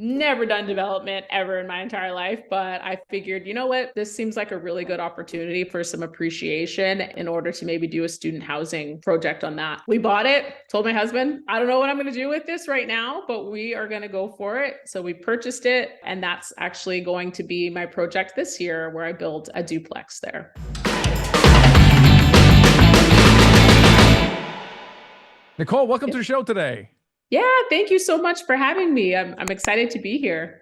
Never done development ever in my entire life, but I figured, you know what, this seems like a really good opportunity for some appreciation in order to maybe do a student housing project on that. We bought it, told my husband, I don't know what I'm going to do with this right now, but we are going to go for it. So we purchased it, and that's actually going to be my project this year where I build a duplex there. Nicole, welcome to the show today. Yeah, thank you so much for having me. I'm excited to be here.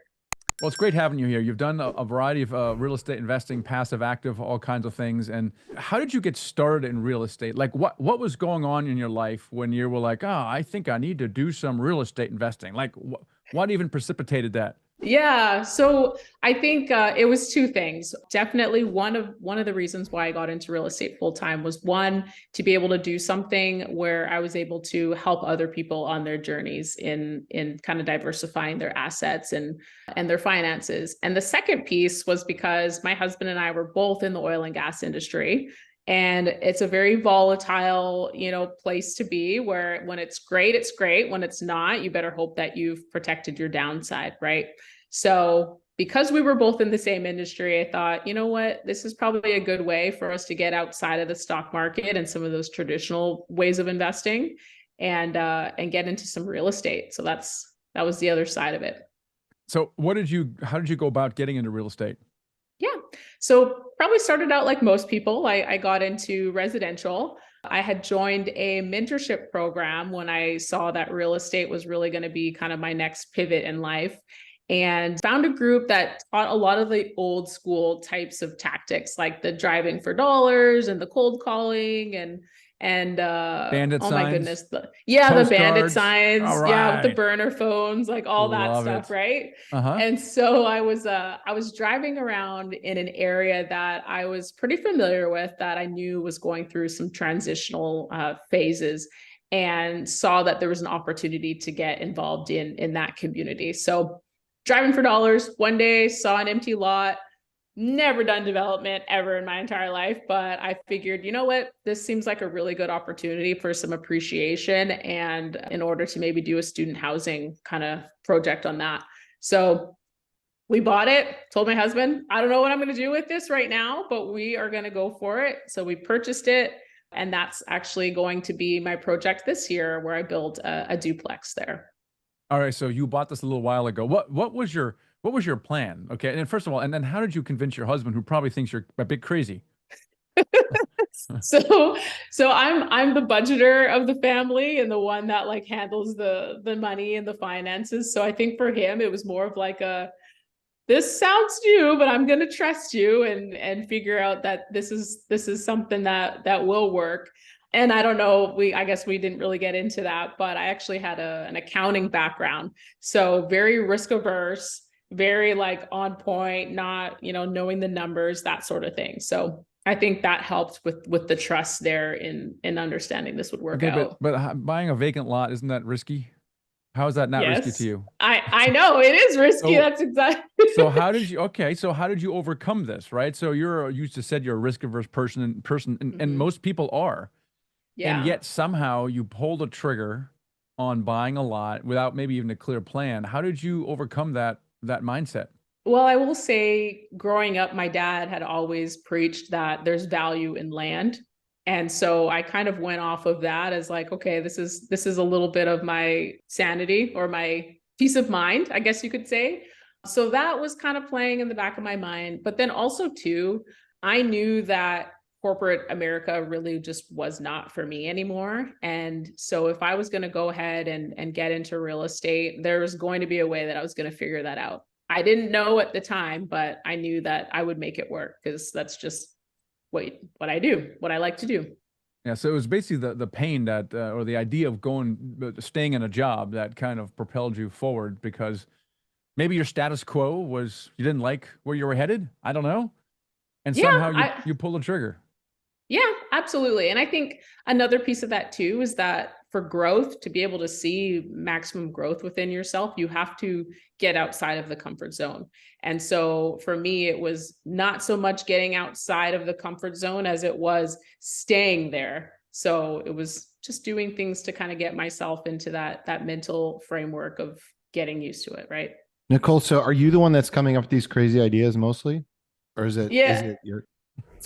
Well, it's great having you here. You've done a variety of real estate investing, passive, active, all kinds of things. And how did you get started in real estate? Like, what was going on in your life when you were like, oh, I think I need to do some real estate investing? Like, what even precipitated that? Yeah, so I think it was two things. Definitely one of the reasons why I got into real estate full time was one, to be able to do something where I was able to help other people on their journeys in kind of diversifying their assets and their finances. And the second piece was because my husband and I were both in the oil and gas industry. And it's a very volatile, place to be, where when it's great, it's great. When it's not, you better hope that you've protected your downside, right? So because we were both in the same industry, I thought, you know what, this is probably a good way for us to get outside of the stock market and some of those traditional ways of investing and get into some real estate. So that was the other side of it. So, how did you go about getting into real estate? Yeah. So probably started out like most people. I got into residential. I had joined a mentorship program when I saw that real estate was really going to be kind of my next pivot in life, and found a group that taught a lot of the old school types of tactics, like the driving for dollars and the cold calling and Bandit oh my signs, goodness, the bandit postcards. All signs, yeah, with the right. burner phones, like all that Love stuff, it. right? Uh-huh. And so I was driving around in an area that I was pretty familiar with, that I knew was going through some transitional phases, and saw that there was an opportunity to get involved in that community. So driving for dollars, one day saw an empty lot. Never done development ever in my entire life, but I figured, you know what, this seems like a really good opportunity for some appreciation, and in order to maybe do a student housing kind of project on that. So we bought it, told my husband, I don't know what I'm going to do with this right now, but we are going to go for it. So we purchased it, and that's actually going to be my project this year where I build a duplex there. All right. So you bought this a little while ago. What was your plan? Okay. And then first of all, and then how did you convince your husband, who probably thinks you're a bit crazy? So I'm the budgeter of the family and the one that like handles the money and the finances. So I think for him it was more of like a, this sounds new, but I'm going to trust you and figure out that this is something that will work. And I don't know, I guess we didn't really get into that, but I actually had an accounting background. So very risk averse, very like on point, not, knowing the numbers, that sort of thing. So I think that helped with the trust there in understanding this would work Okay, but out. buying a vacant lot, isn't that risky? How is that not risky to Yes. you? I know it is risky. So That's exactly. so how did you overcome this, right? So you just said you're a risk averse and Mhm. most people are. And Yeah. yet somehow you pulled a trigger on buying a lot without maybe even a clear plan. How did you overcome that mindset? Well, I will say growing up, my dad had always preached that there's value in land. And so I kind of went off of that as like, okay, this is a little bit of my sanity or my peace of mind, I guess you could say. So that was kind of playing in the back of my mind. But then also too, I knew that corporate America really just was not for me anymore. And so if I was going to go ahead and get into real estate, there was going to be a way that I was going to figure that out. I didn't know at the time, but I knew that I would make it work because that's just what I do, what I like to do. Yeah, so it was basically the pain that or the idea of staying in a job that kind of propelled you forward because maybe your status quo was you didn't like where you were headed. I don't know. And Yeah, somehow you I you pull the trigger. Yeah, absolutely. And I think another piece of that too is that for growth, to be able to see maximum growth within yourself, you have to get outside of the comfort zone. And so for me, it was not so much getting outside of the comfort zone as it was staying there. So it was just doing things to kind of get myself into that mental framework of getting used to it, right? Nicole, so are you the one that's coming up with these crazy ideas mostly? Or is Yeah. it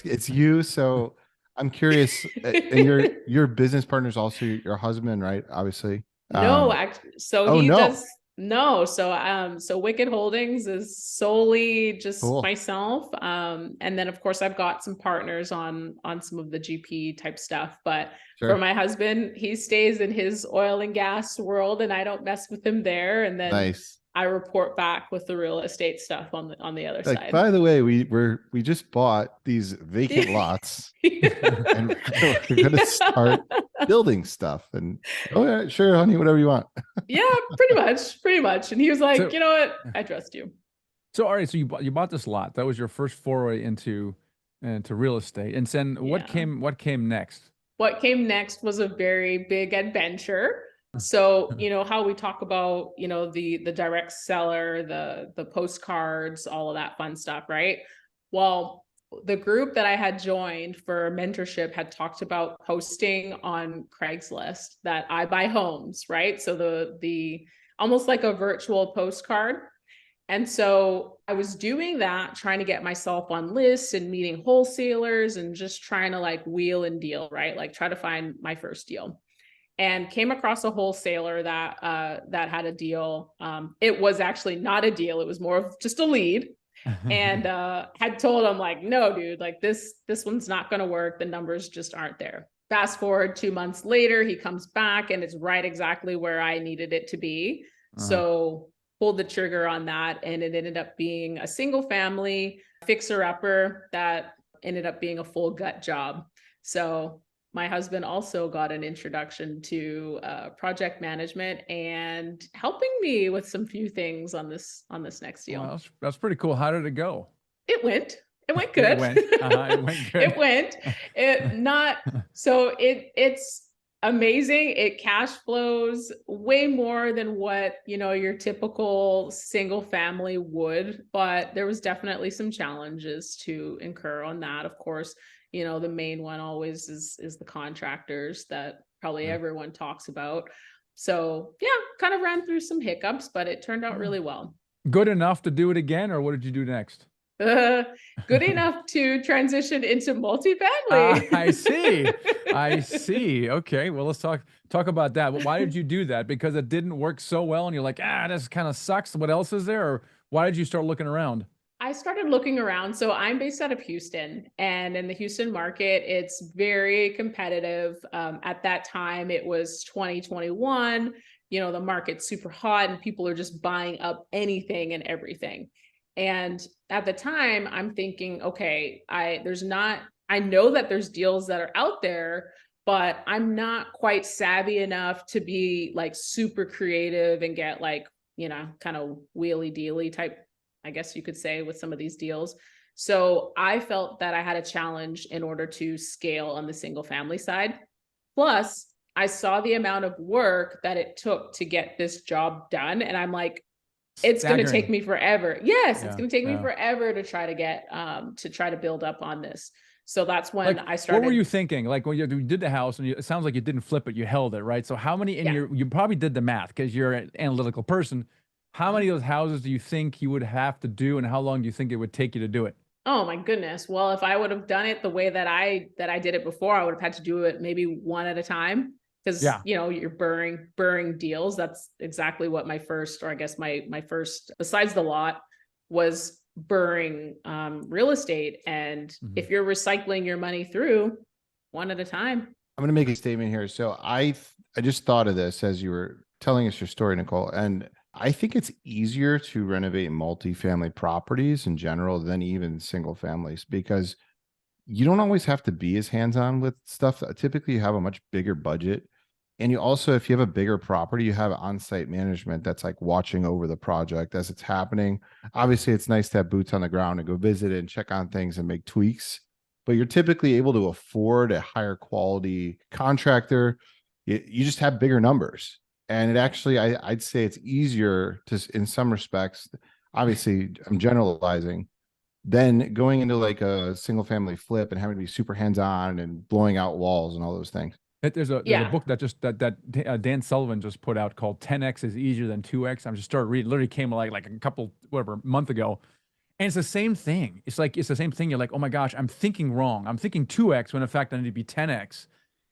it's you? So I'm curious, and your business partner is also your husband, right? Obviously. No, actually, so Oh he no. does no. So Wicked Holdings is solely just Cool. myself. And then of course I've got some partners on some of the GP type stuff. But for Sure. my husband, he stays in his oil and gas world and I don't mess with him there. And then Nice. I report back with the real estate stuff on the other Like, side. by the way, we just bought these vacant lots and we're gonna start building stuff. And oh yeah, sure, honey, whatever you want. Yeah, pretty much, pretty much. And he was like, So, you know what? I trust you. so all right, so you bought this lot. That was your first foray into real estate. And then Yeah. what came next? What came next was a very big adventure. So, how we talk about, the direct seller, the postcards, all of that fun stuff, right? Well, the group that I had joined for mentorship had talked about posting on Craigslist that I buy homes, right? So the almost like a virtual postcard. And so I was doing that, trying to get myself on lists and meeting wholesalers and just trying to like wheel and deal, right? Like try to find my first deal. And came across a wholesaler that had a deal. It was actually not a deal; it was more of just a lead. And had told him like, no, dude, like this one's not going to work. The numbers just aren't there. Fast forward 2 months later, he comes back and it's right exactly where I needed it to be. Uh-huh. So pulled the trigger on that, and it ended up being a single family fixer upper that ended up being a full gut job. So my husband also got an introduction to project management and helping me with some few things on this next Well, deal. that's pretty cool. How did it go? It went It good. went. It went good. It went. It not so it's amazing. It cash flows way more than what, your typical single family would, but there was definitely some challenges to incur on that. Of course, the main one always is the contractors that probably Yeah. everyone talks about. So, yeah, kind of ran through some hiccups, but it turned out really well. Good enough to do it again, or what did you do next? Uh, Good enough to transition into multifamily. I see. I see. Okay. Well, let's talk about that. Why did you do that? Because it didn't work so well, and you're like, this kind of sucks. What else is there? Or why did you start looking around? I started looking around. So I'm based out of Houston, and in the Houston market, it's very competitive. At that time, it was 2021. The market's super hot, and people are just buying up anything and everything. And at the time, I'm thinking, okay, I know that there's deals that are out there, but I'm not quite savvy enough to be like super creative and get like, kind of wheelie dealy type, I guess you could say, with some of these deals. So I felt that I had a challenge in order to scale on the single family side. Plus, I saw the amount of work that it took to get this job done. And I'm like, it's going to take Staggering. me forever. Yes, it's Yeah. going to take me Yeah. forever to try to get to try to build up on this. So that's when Like, I what were started. you thinking? Like when you did the house, and it sounds like you didn't flip it, you held it, right? So how many in Yeah. you probably did the math because you're an analytical person. How many of those houses do you think you would have to do, and how long do you think it would take you to do it? Oh my goodness. Well, if I would have done it the way that I did it before, I would have had to do it maybe one at a time, because Yeah. you're burring deals. That's exactly what my first, or I guess my first, besides the lot, was burring real estate. And Mhm. if you're recycling your money through one at a time. I'm gonna make a statement here. So I just thought of this as you were telling us your story, Nicole, and I think it's easier to renovate multifamily properties in general than even single families because you don't always have to be as hands-on with stuff. Typically, you have a much bigger budget. And you also, if you have a bigger property, you have on-site management that's like watching over the project as it's happening. Obviously, it's nice to have boots on the ground and go visit it and check on things and make tweaks, but you're typically able to afford a higher quality contractor. You just have bigger numbers. And it actually, I'd say it's easier to, in some respects, obviously, I'm generalizing, then going into like a single family flip and having to be super hands on and blowing out walls and all those things. There's a Yeah. book that Dan Sullivan just put out called 10x is easier than 2x. I just started reading. Literally came like a couple month ago, and it's the same thing. It's the same thing. You're like, oh my gosh, I'm thinking wrong. I'm thinking 2x when in fact I need to be 10x.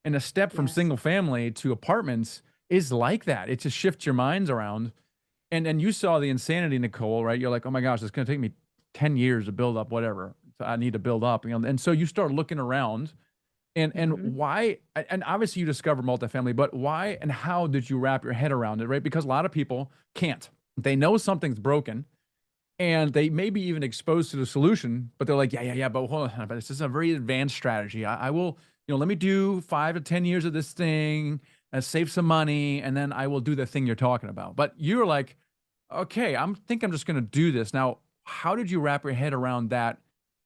And a step from Yes. single family to apartments is like that. It just shifts your minds around. And you saw the insanity, Nicole, right? You're like, oh my gosh, it's going to take me 10 years to build up whatever I need to build up. And so you start looking around. And Mhm. why, and obviously you discovered multifamily, but why and how did you wrap your head around it, right? Because a lot of people can't. They know something's broken and they may be even exposed to the solution, but they're like, yeah, but hold on, but this is a very advanced strategy. I will, let me do 5 to 10 years of this thing and save some money, and then I will do the thing you're talking about. But you're like, okay, I'm just going to do this. Now, how did you wrap your head around that?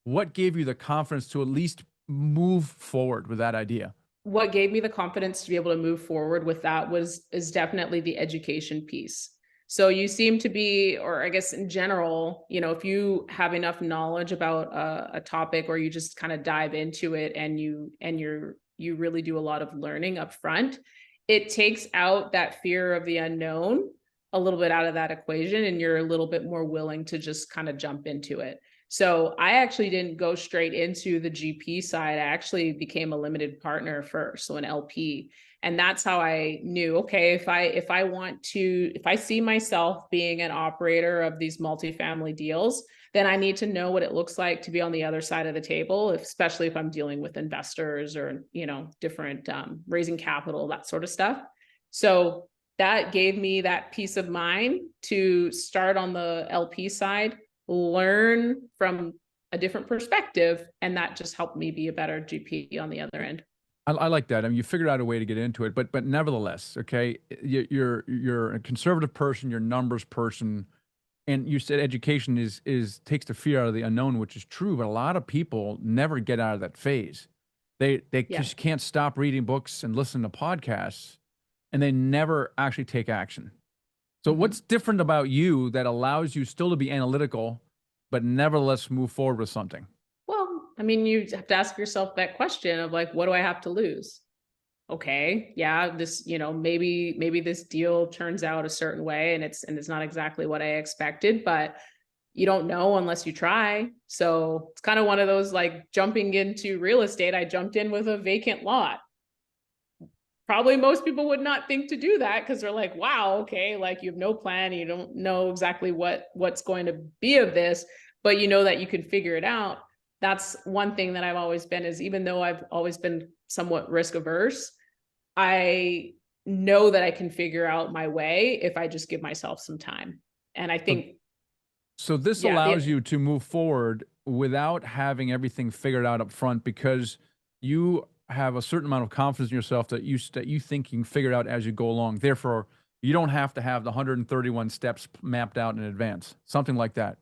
What gave you the confidence to at least move forward with that idea? What gave me the confidence to be able to move forward with that is definitely the education piece. So you seem to be, or I guess in general, if you have enough knowledge about a topic, or you just kind of dive into it and you really do a lot of learning up front, it takes out that fear of the unknown a little bit out of that equation, and you're a little bit more willing to just kind of jump into it. So I actually didn't go straight into the GP side. I actually became a limited partner first, so an LP. And that's how I knew, okay, if I see myself being an operator of these multifamily deals, then I need to know what it looks like to be on the other side of the table, especially if I'm dealing with investors or, different raising capital, that sort of stuff. So that gave me that peace of mind to start on the LP side, learn from a different perspective, and that just helped me be a better GP on the other end. I like that. I mean, you figured out a way to get into it, but nevertheless, okay, you're a conservative person, you're a numbers person, and you said education is takes the fear out of the unknown, which is true. But a lot of people never get out of that phase. They Yeah. just can't stop reading books and listening to podcasts, and they never actually take action. So Mhm. what's different about you that allows you still to be analytical, but nevertheless move forward with something? Well, I mean, you have to ask yourself that question of like, what do I have to lose? Okay, yeah, this, maybe this deal turns out a certain way and it's not exactly what I expected, but you don't know unless you try. So it's kind of one of those like jumping into real estate. I jumped in with a vacant lot. Probably most people would not think to do that because they're like, wow, okay, like you have no plan, you don't know exactly what's going to be of this, but you know that you can figure it out. That's one thing that I've always been, is even though I've always been somewhat risk averse, I know that I can figure out my way if I just give myself some time. And I So, think, so this yeah, allows you to move forward without having everything figured out up front because you have a certain amount of confidence in yourself that you think you can figure it out as you go along. Therefore, you don't have to have the 131 steps mapped out in advance. Something like that.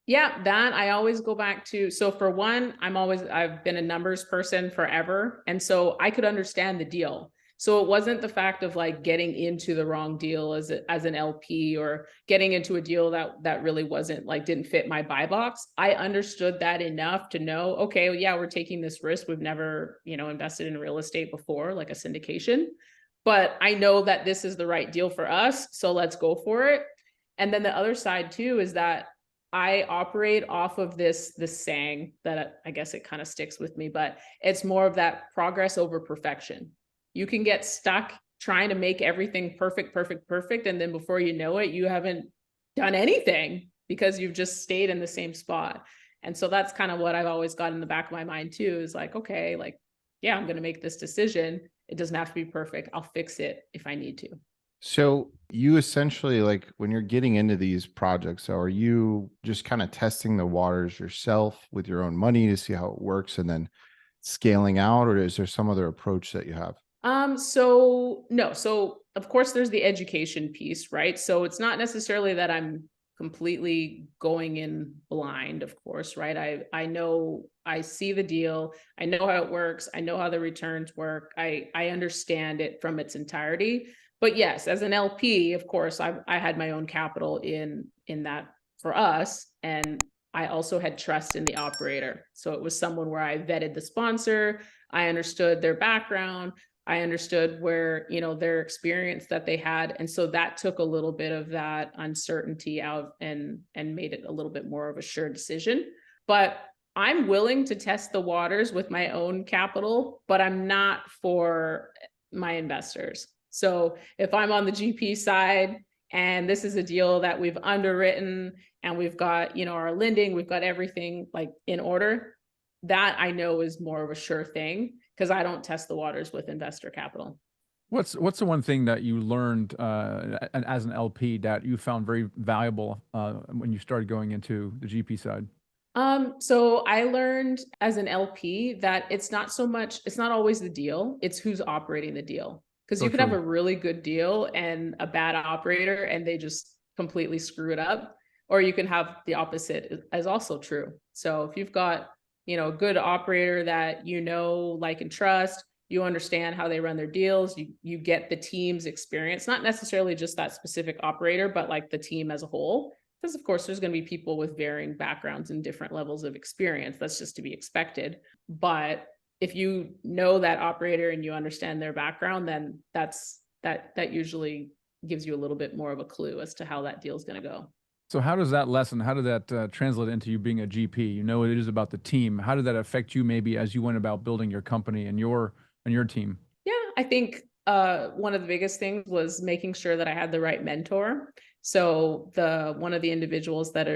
yeah, that I always go back to. So for one, I've been a numbers person forever. And so I could understand the deal. So it wasn't the fact of like getting into the wrong deal as an LP, or getting into a deal that really wasn't like, didn't fit my buy box. I understood that enough to know, okay, well, yeah, we're taking this risk. We've never, invested in real estate before, like a syndication, but I know that this is the right deal for us. So let's go for it. And then the other side too is that I operate off of this saying that I guess it kind of sticks with me, but it's more of that progress over perfection. You can get stuck trying to make everything perfect, perfect, perfect. And then before you know it, you haven't done anything because you've just stayed in the same spot. And so that's kind of what I've always got in the back of my mind too, is like, okay, like, yeah, I'm going to make this decision. It doesn't have to be perfect. I'll fix it if I need to. So you essentially, like when you're getting into these projects, so are you just kind of testing the waters yourself with your own money to see how it works and then scaling out, or is there some other approach that you have? So no, so of course there's the education piece, right? So it's not necessarily that I'm completely going in blind, of course, right? I know, I see the deal, I know how it works, I know how the returns work, I understand it from its entirety. But yes, as an LP, of course, I had my own capital in that for us, and I also had trust in the operator. So it was someone where I vetted the sponsor, I understood their background, I understood where, their experience that they had. And so that took a little bit of that uncertainty out and made it a little bit more of a sure decision. But I'm willing to test the waters with my own capital, but I'm not for my investors. So if I'm on the GP side and this is a deal that we've underwritten and we've got, our lending, we've got everything like in order, that I know is more of a sure thing because I don't test the waters with investor capital. What's the one thing that you learned as an LP that you found very valuable when you started going into the GP side? So I learned as an LP that it's not always the deal, it's who's operating the deal. Because you could have a really good deal and a bad operator and they just completely screw it up. Or you can have the opposite as also true. So if you've got, a good operator that like and trust, you understand how they run their deals, you get the team's experience, not necessarily just that specific operator, but like the team as a whole. Because of course, there's going to be people with varying backgrounds and different levels of experience. That's just to be expected. But if you know that operator and you understand their background, then that usually gives you a little bit more of a clue as to how that deal is going to go. So how did that translate into you being a GP? It is about the team. How did that affect you maybe as you went about building your company and your team? Yeah, I think one of the biggest things was making sure that I had the right mentor. So one of the individuals that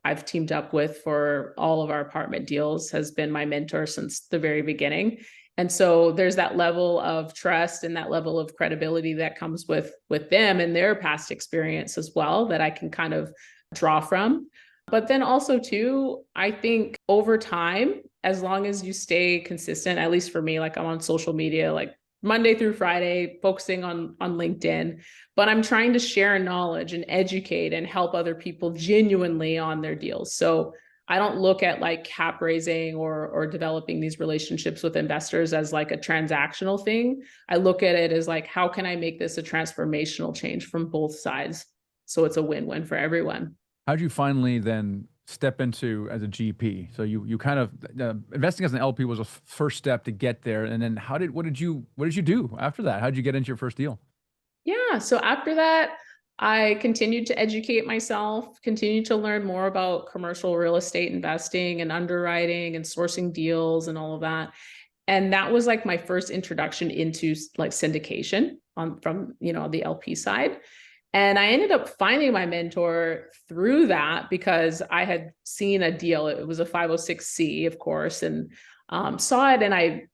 I've teamed up with for all of our apartment deals has been my mentor since the very beginning. And so there's that level of trust and that level of credibility that comes with them and their past experience as well that I can kind of draw from. But then also too, I think over time, as long as you stay consistent, at least for me, like I'm on social media, like Monday through Friday, focusing on LinkedIn, but I'm trying to share knowledge and educate and help other people genuinely on their deals. So I don't look at like cap raising or developing these relationships with investors as like a transactional thing. I look at it as like, how can I make this a transformational change from both sides? So it's a win-win for everyone. How'd you finally then step into as a GP? So you kind of investing as an LP was a first step to get there. And then what did you do after that? How'd you get into your first deal? Yeah. So after that, I continued to educate myself, continued to learn more about commercial real estate investing and underwriting and sourcing deals and all of that. And that was like my first introduction into like syndication from the LP side. And I ended up finding my mentor through that because I had seen a deal. It was a 506C, of course, and saw it. And I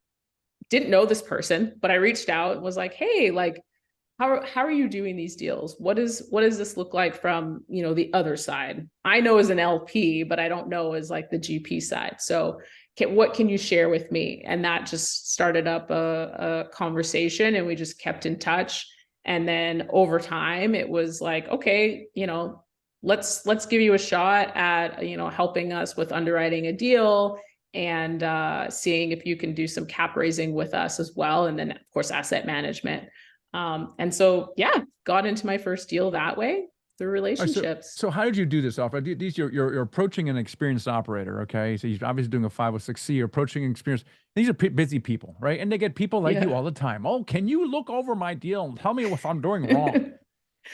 didn't know this person, but I reached out and was like, hey, like, how are you doing these deals? What does this look like from, the other side? I know as an LP, but I don't know as like the GP side. So what can you share with me? And that just started up a conversation and we just kept in touch. And then over time it was like, okay, let's give you a shot at, helping us with underwriting a deal and seeing if you can do some cap raising with us as well. And then of course, asset management. And so, yeah, got into my first deal that way through relationships. So how did you do this? You're approaching an experienced operator. Okay. So you're obviously doing a 506C, you're approaching an experienced. These are busy people, right? And they get people like you all the time. Oh, can you look over my deal and tell me if I'm doing wrong?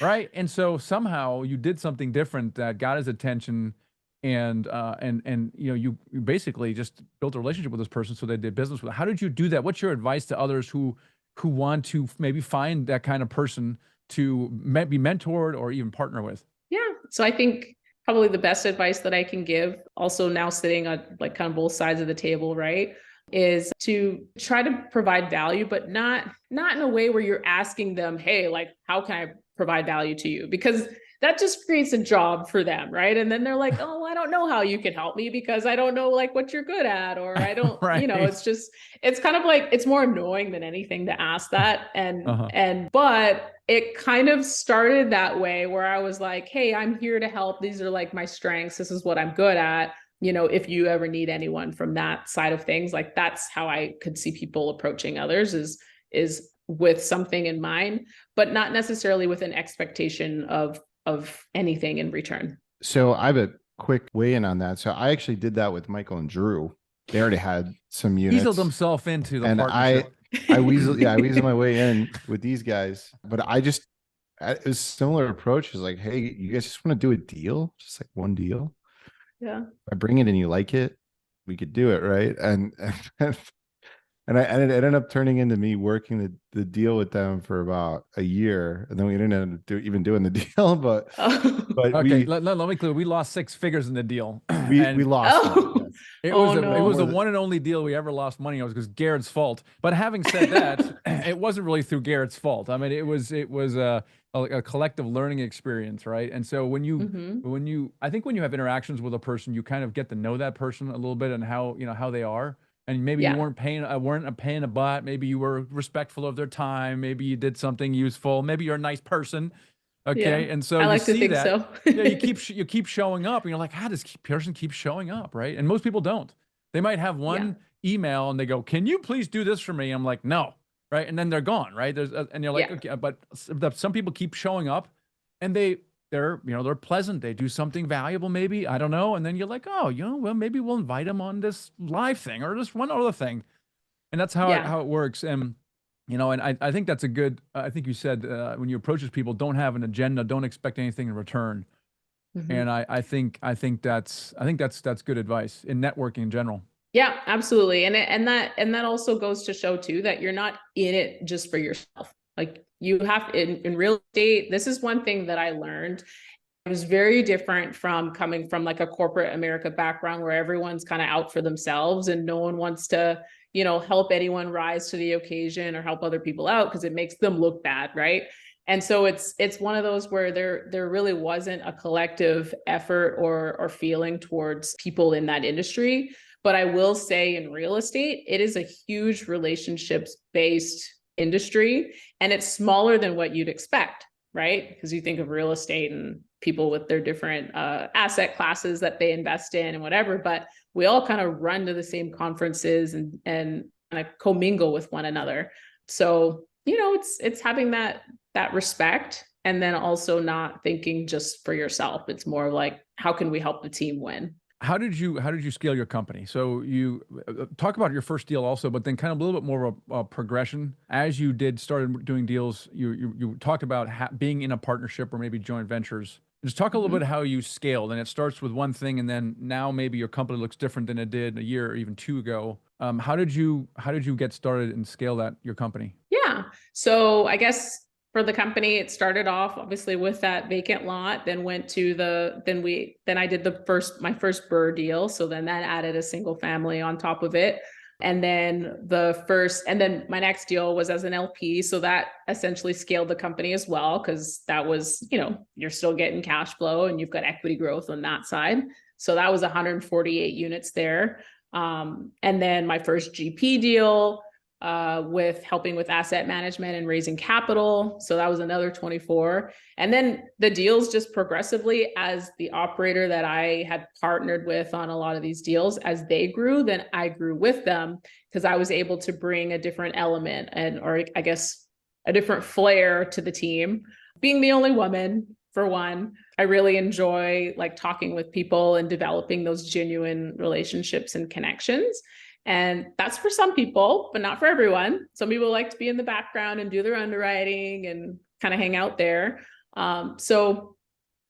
Right. And so somehow you did something different that got his attention and you basically just built a relationship with this person. So they did business with. How did you do that? What's your advice to others who want to maybe find that kind of person to be mentored or even partner with? Yeah. So I think probably the best advice that I can give, also now sitting on like kind of both sides of the table, right, is to try to provide value, but not in a way where you're asking them, hey, like, how can I provide value to you? Because that just creates a job for them, right? And then they're like, oh, I don't know how you can help me because I don't know like what you're good at, or I don't, right. It's kind of like, it's more annoying than anything to ask that. But it kind of started that way where I was like, hey, I'm here to help. These are like my strengths. This is what I'm good at. If you ever need anyone from that side of things, like that's how I could see people approaching others is with something in mind, but not necessarily with an expectation of anything in return. So I have a quick weigh in on that. So I actually did that with Michael and Drew. They already had some units. Eased himself into the and partnership. I weasel my way in with these guys, but it was a similar approach. Is like, hey, you guys just want to do a deal, just like one deal. Yeah. I bring it and you like it, we could do it, right? And it ended up turning into me working the deal with them for about a year, and then we didn't end up even doing the deal, but Oh, but Okay, let me be clear. We lost 6 figures in the deal, we and lost money. oh, Yes. it oh was it was no. the one and only deal we ever lost money on. It was Garrett's fault. But having said that, it wasn't really through Garrett's fault. I mean, it was a collective learning experience, right? And so Hmm. I think when you have interactions with a person, you kind of get to know that person a little bit and how they are. And maybe you Yeah. weren't a pain in the butt. Maybe you were respectful of their time. Maybe you did something useful. Maybe you're a nice person. Yeah. Okay, and so I you like to see think that, so. yeah, you keep showing up, and you're like, how does person keep showing up, right? And most people don't. They might have Yeah. one email and they go, "Can you please do this for me?" I'm like, "No," right? And then they're gone, right? And you're like, Yeah. okay, but some people keep showing up, and they're pleasant. They do something valuable, maybe, I don't know, and then you're like, oh, well, maybe we'll invite them on this live thing or this one other thing, and that's Yeah. how it works. And and I think that's a good. I think you said when you approach people, don't have an agenda, don't expect anything in return. Hmm. And I think that's good advice in networking in general. Yeah, absolutely. And that also goes to show too that you're not in it just for yourself. Like you have in real estate, this is one thing that I learned. It was very different from coming from like a corporate America background where everyone's kind of out for themselves and no one wants to, help anyone rise to the occasion or help other people out because it makes them look bad, right? And so it's one of those where there really wasn't a collective effort or feeling towards people in that industry. But I will say in real estate, it is a huge relationships based industry and it's smaller than what you'd expect, right? Because you think of real estate and people with their different asset classes that they invest in and whatever, but we all kind of run to the same conferences and kind of commingle with one another. So, it's having that respect and then also not thinking just for yourself. It's more like, how can we help the team win? How did you scale your company? So you talk about your first deal also, but then kind of a little bit more of a progression as you started doing deals. You talked about being in a partnership or maybe joint ventures. Just talk a little bit Mhm. how you scaled, and it starts with one thing, and then now maybe your company looks different than it did a year or even two ago. How did you get started and scale your company? Yeah. So I guess for the company, it started off obviously with that vacant lot, then went to then I did my first Burr deal. So then that added a single family on top of it. And then my next deal was as an LP. So that essentially scaled the company as well, because that was, you're still getting cash flow and you've got equity growth on that side. So that was 148 units there. And then my first GP deal, with helping with asset management and raising capital. So that was another 24. And then the deals just progressively as the operator that I had partnered with on a lot of these deals, as they grew, then I grew with them because I was able to bring a different element or I guess a different flair to the team. Being the only woman, for one, I really enjoy like talking with people and developing those genuine relationships and connections. And that's for some people, but not for everyone. Some people like to be in the background and do their underwriting and kind of hang out there. So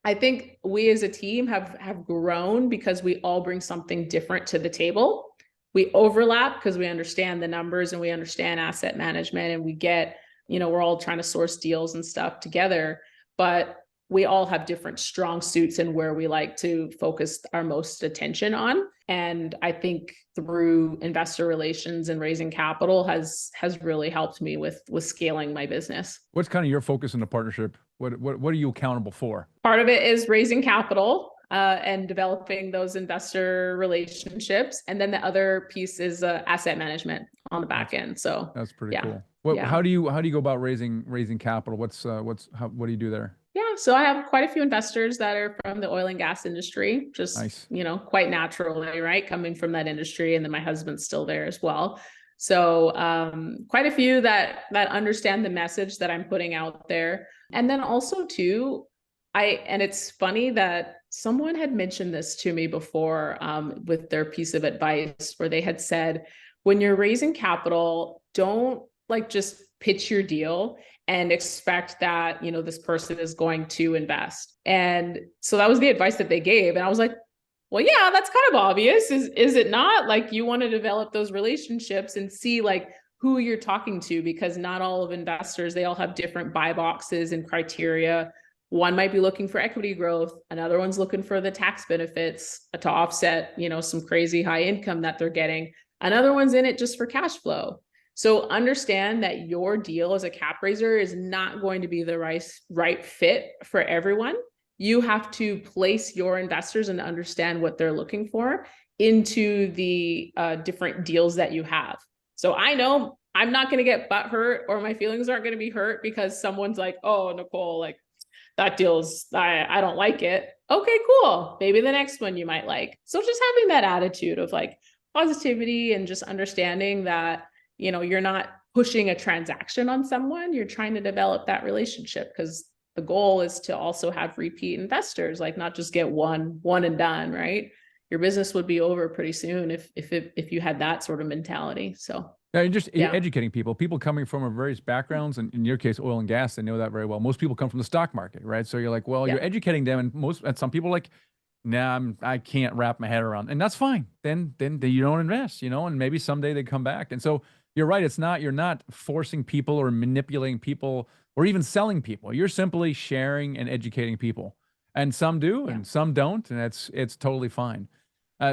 I think we as a team have grown because we all bring something different to the table. We overlap because we understand the numbers and we understand asset management and we get, we're all trying to source deals and stuff together, but we all have different strong suits and where we like to focus our most attention on. And I think through investor relations and raising capital has really helped me with scaling my business. What's kind of your focus in the partnership? What are you accountable for? Part of it is raising capital and developing those investor relationships. And then the other piece is asset management on the back end. So That's pretty yeah. cool. Yeah. How do you go about raising capital? What do you do there? Yeah, so I have quite a few investors that are from the oil and gas industry, just, Nice. quite naturally, right? Coming from that industry. And then my husband's still there as well. So quite a few that understand the message that I'm putting out there. And then also too, and it's funny that someone had mentioned this to me before with their piece of advice where they had said, when you're raising capital, don't like just pitch your deal and expect that, this person is going to invest. And so that was the advice that they gave. And I was like, well, yeah, that's kind of obvious. Is it not? Like, you want to develop those relationships and see like who you're talking to, because not all of investors, they all have different buy boxes and criteria. One might be looking for equity growth. Another one's looking for the tax benefits to offset, some crazy high income that they're getting. Another one's in it just for cash flow. So understand that your deal as a cap raiser is not going to be the right fit for everyone. You have to place your investors and understand what they're looking for into the different deals that you have. So I know I'm not going to get butt hurt, or my feelings aren't going to be hurt because someone's like, oh, Nicole, like that deal's, I don't like it. Okay, cool. Maybe the next one you might like. So just having that attitude of like positivity and just understanding that, you're not pushing a transaction on someone, you're trying to develop that relationship, because the goal is to also have repeat investors, like not just get one and done, right? Your business would be over pretty soon if you had that sort of mentality. So yeah, you're just educating people coming from various backgrounds, and in your case, oil and gas, they know that very well. Most people come from the stock market, right? So you're like, well, you're educating them, and some people are like, nah, I can't wrap my head around, and that's fine. Then you don't invest, and maybe someday they come back. And so you're right. You're not forcing people or manipulating people or even selling people. You're simply sharing and educating people, and some do, and some don't, and it's totally fine.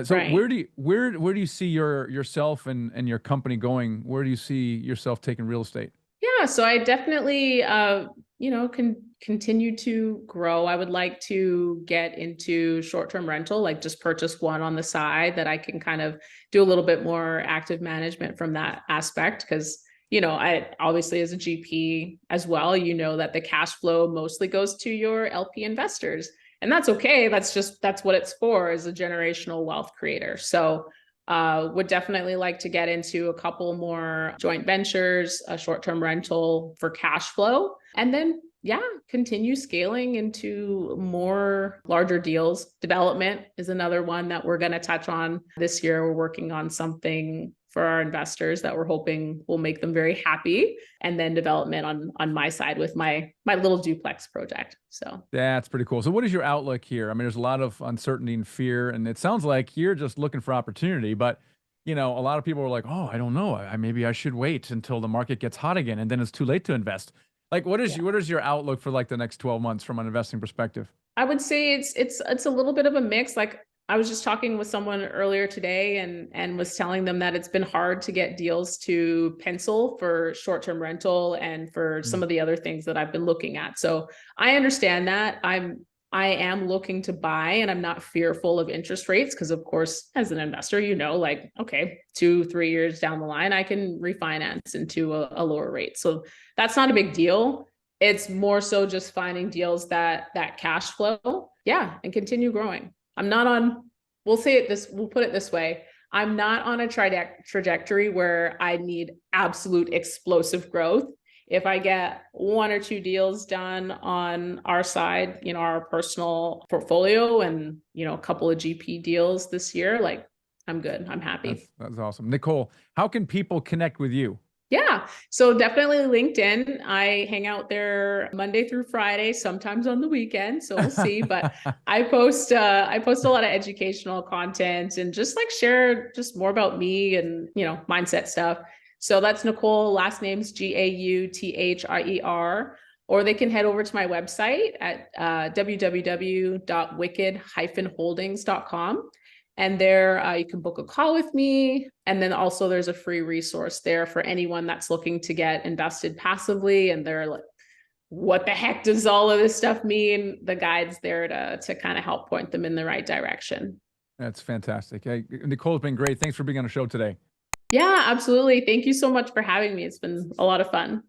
So right. where do you see yourself and your company going? Where do you see yourself taking real estate? Yeah, so I definitely, can continue to grow. I would like to get into short-term rental, like just purchase one on the side that I can kind of do a little bit more active management from that aspect. Because, I obviously as a GP as well, that the cash flow mostly goes to your LP investors. And that's okay. That's what it's for, as a generational wealth creator. So would definitely like to get into a couple more joint ventures, a short-term rental for cash flow, and then continue scaling into more larger deals. Development is another one that we're going to touch on this year. We're working on something for our investors that we're hoping will make them very happy. And then development on my side with my little duplex project. So that's pretty cool. So what is your outlook here? I mean, there's a lot of uncertainty and fear, and it sounds like you're just looking for opportunity, but a lot of people are like, oh, I don't know. Maybe I should wait until the market gets hot again, and then it's too late to invest. Like, what is your outlook for like the next 12 months from an investing perspective? I would say it's a little bit of a mix. Like, I was just talking with someone earlier today and was telling them that it's been hard to get deals to pencil for short-term rental and for some of the other things that I've been looking at. So I understand that. I am looking to buy, and I'm not fearful of interest rates, because of course, as an investor, like, okay, 2-3 years down the line, I can refinance into a lower rate. So that's not a big deal. It's more so just finding deals that cash flow, and continue growing. I'm not on, we'll put it this way. I'm not on a trajectory where I need absolute explosive growth. If I get 1 or 2 deals done on our side, our personal portfolio, and, a couple of GP deals this year, like, I'm good. I'm happy. That's awesome. Nicole, how can people connect with you? Yeah. So definitely LinkedIn. I hang out there Monday through Friday, sometimes on the weekend. So we'll see, but I post a lot of educational content and just like share just more about me and, mindset stuff. So that's Nicole, last name's Gauthier, or they can head over to my website at www.wicked-holdings.com. And there you can book a call with me. And then also there's a free resource there for anyone that's looking to get invested passively. And they're like, what the heck does all of this stuff mean? The guide's there to kind of help point them in the right direction. That's fantastic. Hey, Nicole's been great. Thanks for being on the show today. Yeah, absolutely. Thank you so much for having me. It's been a lot of fun.